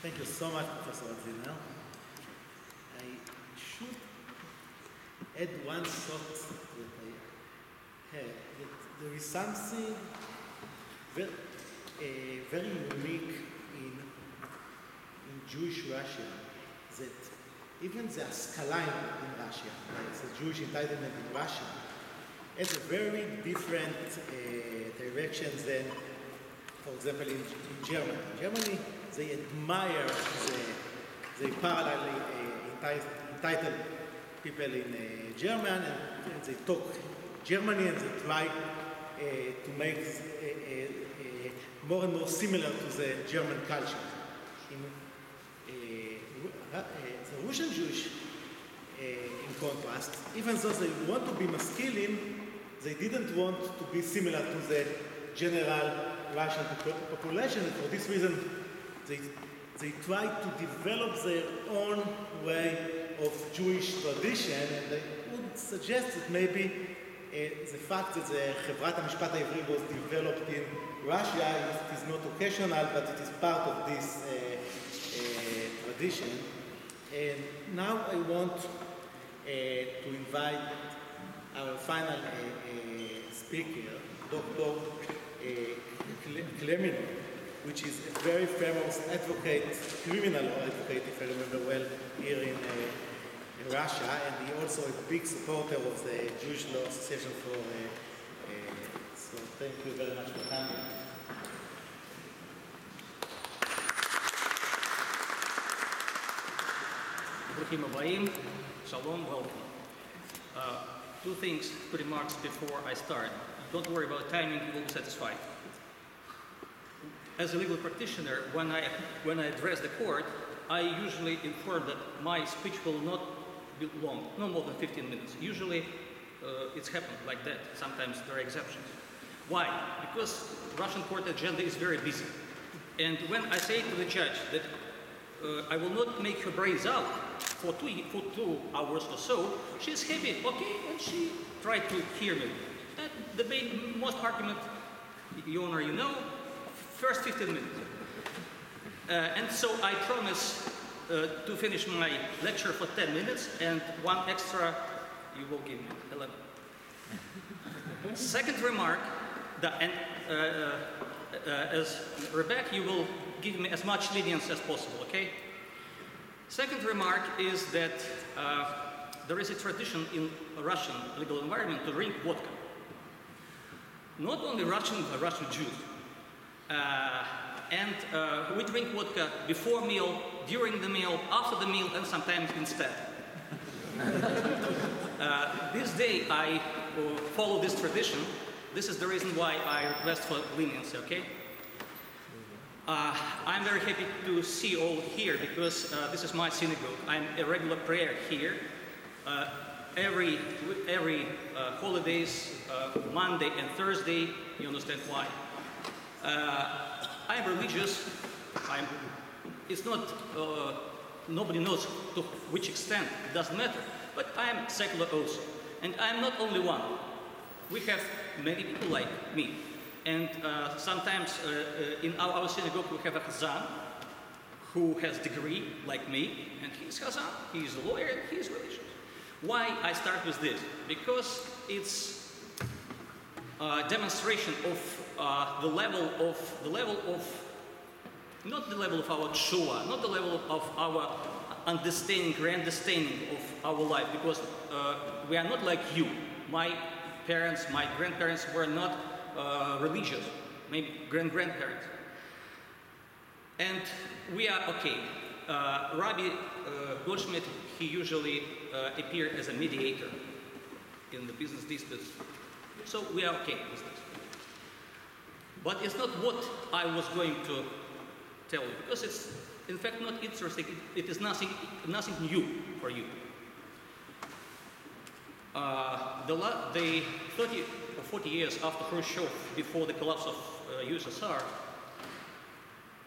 Thank you so much, Professor Zimin. I should add one thought that I had. That there is something very unique in Jewish Russia, that even the Askalayim in Russia, like the Jewish entitlement in Russia, has a very different direction than, for example, in Germany. In Germany, they admire the parallel entitled people in German, and they talk Germany, and they try to make more and more similar to the German culture. The Russian Jewish, in contrast, even though they want to be masculine, they didn't want to be similar to the general Russian population, and for this reason they tried to develop their own way of Jewish tradition, and I would suggest that maybe the fact that the חברת, המשפט העברי was developed in Russia, it is not occasional, but it is part of this tradition. And now I want to invite our final speaker, Dr. Kleimenov, which is a very famous advocate, criminal advocate, if I remember well, here in Russia, and he also a big supporter of the Jewish Law Association for. So thank you very much for coming. Bruchim Abayim, Shalom, welcome. Two things, two remarks before I start. Don't worry about timing, you will be satisfied. As a legal practitioner, when I address the court, I usually inform that my speech will not be long, no more than 15 minutes. Usually it's happened like that. Sometimes there are exceptions. Why? Because Russian court agenda is very busy. And when I say to the judge that I will not make her brains out for 2 hours or so, she's happy, okay, and she tried to hear me. That debate, most argument, Your Honor, you know, first 15 minutes. And so I promise to finish my lecture for 10 minutes, and one extra you will give me, 11. Second remark, as Rebecca, you will give me as much lenience as possible, okay? Second remark is that there is a tradition in a Russian legal environment to drink vodka. Not only Russian Jews. And we drink vodka before meal, during the meal, after the meal, and sometimes instead. This day I follow this tradition. This is the reason why I request for leniency, okay? I'm very happy to see you all here because this is my synagogue. I'm a regular prayer here. Every holidays, Monday and Thursday, you understand why. I'm religious. It's not, nobody knows to which extent, it doesn't matter. But I'm secular also. And I'm not only one. We have many people like me. And sometimes in our synagogue we have a Chazan who has degree like me, and he's Chazan, he's a lawyer, he's religious. Why I start with this? Because it's a demonstration of the level of not the level of our tshuva, not the level of our understanding, understanding of our life, because we are not like you. My parents, my grandparents were not religious, maybe grandparents. And we are okay. Rabbi Goldschmidt, he usually appeared as a mediator in the business disputes. So we are okay with this. But it's not what I was going to tell you, because it's in fact not interesting. It is nothing new for you. The 30 or 40 years after Khrushchev, before the collapse of USSR,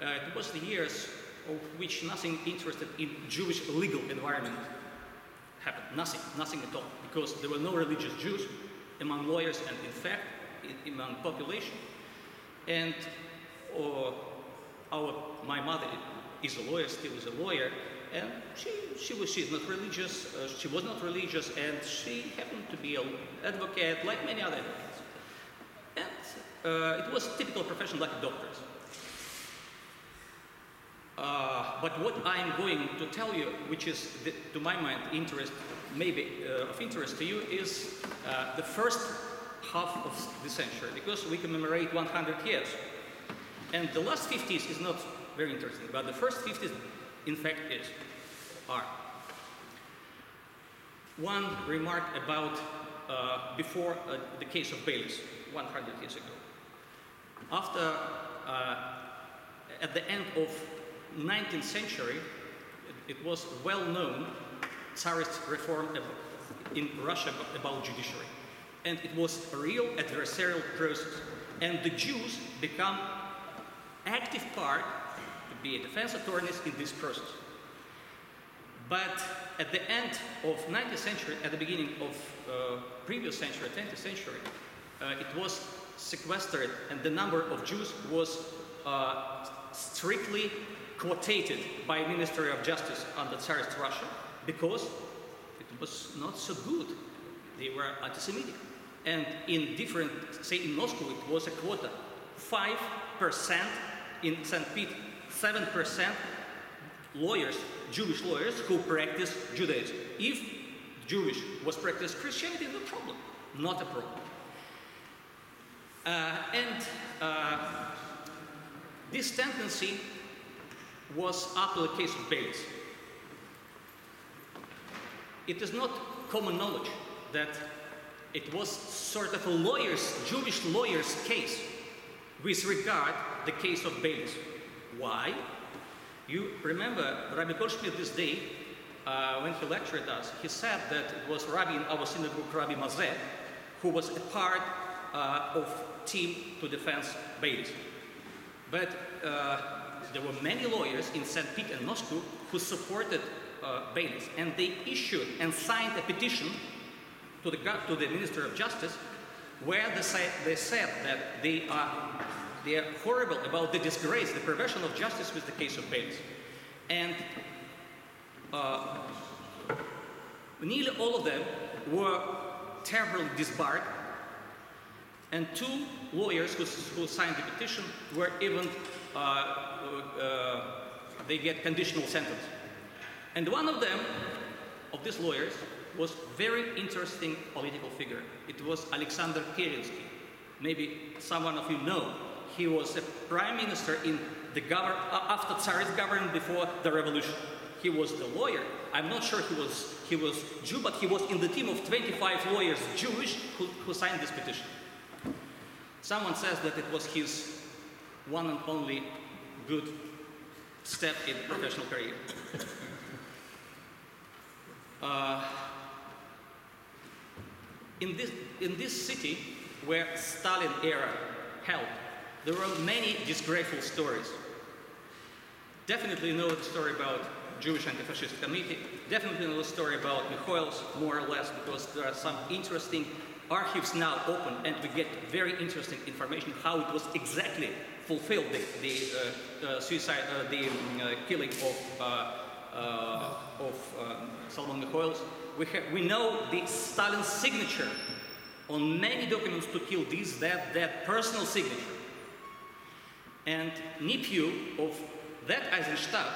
it was the years of which nothing interested in Jewish legal environment happened. Nothing at all, because there were no religious Jews among lawyers and in fact among population. And my mother is a lawyer, still is a lawyer, and she's not religious, she was not religious, and she happened to be an advocate like many other advocates. And it was a typical profession like doctors. But what I'm going to tell you, which is, to my mind, of interest to you, is the first half of the century, because we commemorate 100 years. And the last 50s is not very interesting, but the first 50s, in fact, are. One remark about before the case of Baylis, 100 years ago. After, at the end of 19th century, it was well known Tsarist reform in Russia about judiciary. And it was a real adversarial process. And the Jews become active part to be defense attorneys in this process. But at the end of 19th century, at the beginning of previous century, 20th century, it was sequestered, and the number of Jews was strictly quotated by Ministry of Justice under Tsarist Russia because it was not so good. They were anti-Semitic. And in different, say in Moscow, it was a quota. 5% in St. Pete, 7% lawyers, Jewish lawyers who practice Judaism. If Jewish was practiced Christianity, no problem, not a problem. This tendency was up to the case of Baylis. It is not common knowledge that it was sort of a Jewish lawyer's case with regard the case of Baylis. Why? You remember Rabbi Koschitzky this day, when he lectured us, he said that it was Rabbi in our synagogue, Rabbi Mazeh, who was a part of team to defend Baylis. But there were many lawyers in St. Pete and Moscow who supported Baylis, and they issued and signed a petition to the Minister of Justice, where they said that they are horrible about the disgrace, the perversion of justice with the case of Baylis. And nearly all of them were terribly disbarred, and two lawyers who signed the petition were even, they get conditional sentence. And one of them, of these lawyers, was very interesting political figure. It was Alexander Kerensky. Maybe someone of you know. He was a prime minister in the after Tsarist government before the revolution. He was a lawyer. I'm not sure he was Jew, but he was in the team of 25 lawyers Jewish who signed this petition. Someone says that it was his one and only good step in professional career. In this city, where Stalin era held, there were many disgraceful stories. Definitely you know the story about Jewish Anti-Fascist Committee. Definitely know the story about Mikhail's, more or less, because there are some interesting archives now open, and we get very interesting information how it was exactly fulfilled, the suicide, the killing of Solomon Mikhail's. We know the Stalin's signature on many documents to kill this, that personal signature. And nephew of that Eisenstadt,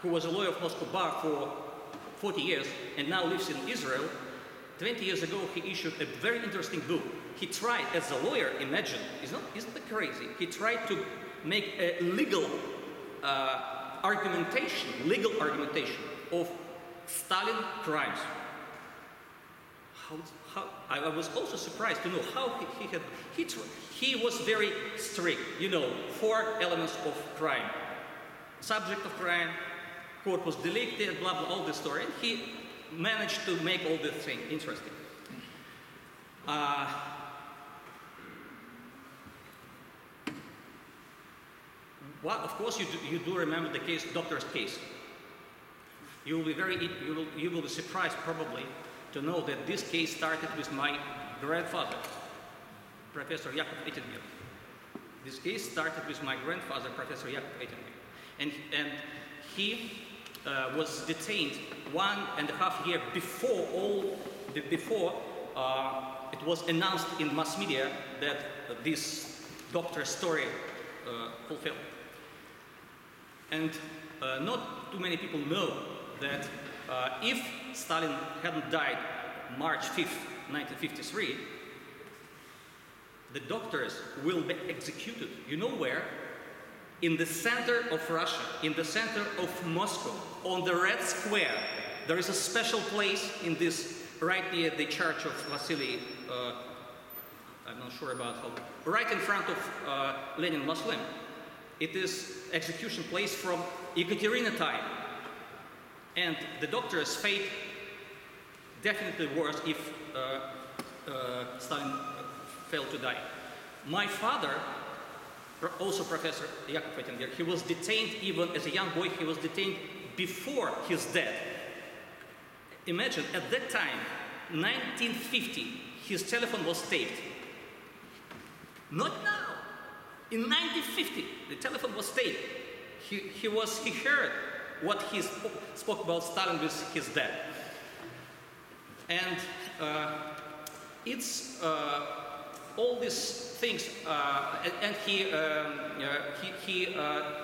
who was a lawyer of Moscow bar for 40 years and now lives in Israel, 20 years ago he issued a very interesting book. He tried, as a lawyer, imagine, isn't that crazy? He tried to make a legal argumentation of Stalin crimes. I was also surprised to know how he was very strict. 4 elements of crime: subject of crime, corpus delicti, blah blah, all this story. And he managed to make all this thing interesting. Well, of course, you do remember the doctor's case. You will be surprised probably to know that this case started with my grandfather, Professor Yakov Ettinger. This case started with my grandfather, Professor Yakov Ettinger. And he was detained 1.5 years before it was announced in mass media that this doctor's story fulfilled. And not too many people know that if Stalin hadn't died March 5th, 1953, the doctors will be executed. You know where? In the center of Russia, in the center of Moscow, on the Red Square. There is a special place in this, right near the church of Vasily, I'm not sure about how, right in front of Lenin Mausoleum. It is execution place from Ekaterina time. And the doctor's fate definitely worse if Stalin failed to die. My father, also Professor Yakov Ettinger, he was detained even as a young boy, he was detained before his death. Imagine, at that time, 1950, his telephone was taped. Not now. In 1950, the telephone was taped. He heard what he spoke about Stalin with his dad. And it's all these things, and he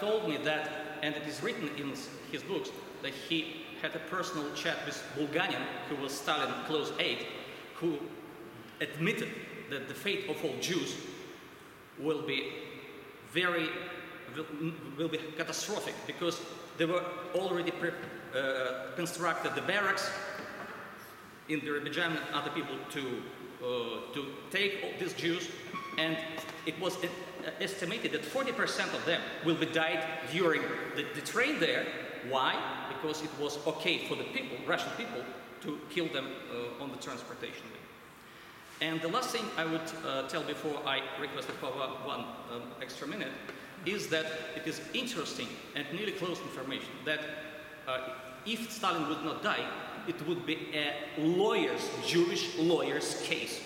told me that, and it is written in his books, that he had a personal chat with Bulganin, who was Stalin's close aide, who admitted that the fate of all Jews will be catastrophic, because they were already constructed the barracks in Azerbaijan and other people to take all these Jews, and it was estimated that 40% of them will be died during the train there. Why? Because it was okay for the people, Russian people, to kill them on the transportation way. And the last thing I would tell before I requested for one extra minute is that it is interesting and nearly close information that if Stalin would not die, it would be a Jewish lawyer's case.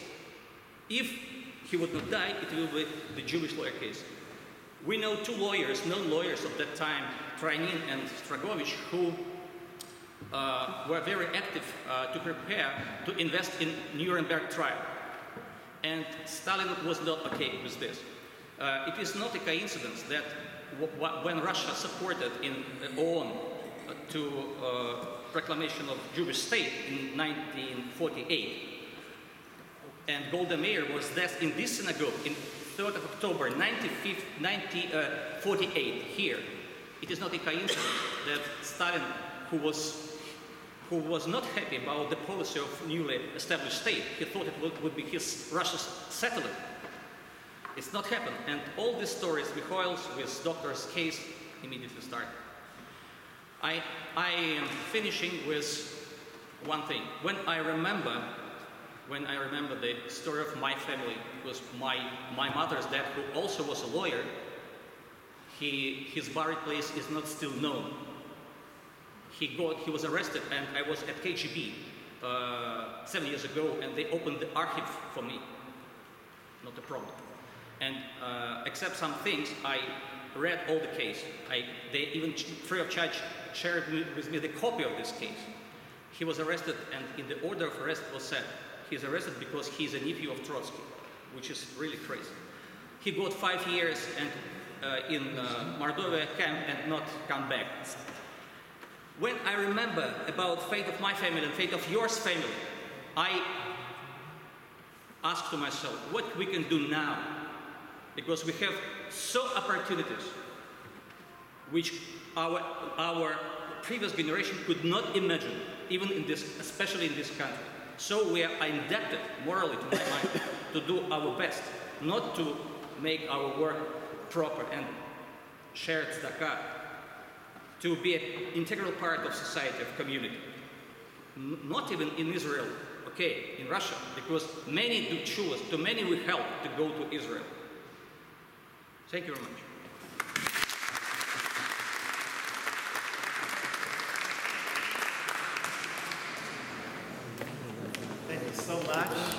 If he would not die, it will be the Jewish lawyer case. We know two lawyers, known lawyers of that time, Trainin and Stragovich, who were very active to prepare to invest in Nuremberg trial. And Stalin was not okay with this. It is not a coincidence that when Russia supported in OON to proclamation of Jewish state in 1948, and Golda Meir was dead in this synagogue in 3rd of October 1948 here. It is not a coincidence that Stalin, who was not happy about the policy of newly established state, he thought it would be his Russia's satellite. It's not happened, and all these stories, Mikhail's with doctor's case, immediately start. I am finishing with one thing. When I remember the story of my family, because my mother's dad, who also was a lawyer, his buried place is not still known. He was arrested, and I was at KGB 7 years ago, and they opened the archive for me. Not a problem. And except some things, I read all the case. They even free of charge shared with me the copy of this case. He was arrested, and in the order of arrest was said, he's arrested because he's a nephew of Trotsky, which is really crazy. He got 5 years and in Mordovia camp and not come back. When I remember about fate of my family and fate of yours family, I ask to myself, what we can do now? Because we have so opportunities which our previous generation could not imagine, even in this, especially in this country. So we are indebted, morally, to my mind, to do our best, not to make our work proper and share tzedakah, to be an integral part of society, of community. Not even in Israel, okay, in Russia, because many do choose, to many we help to go to Israel. Thank you very much. Thank you so much.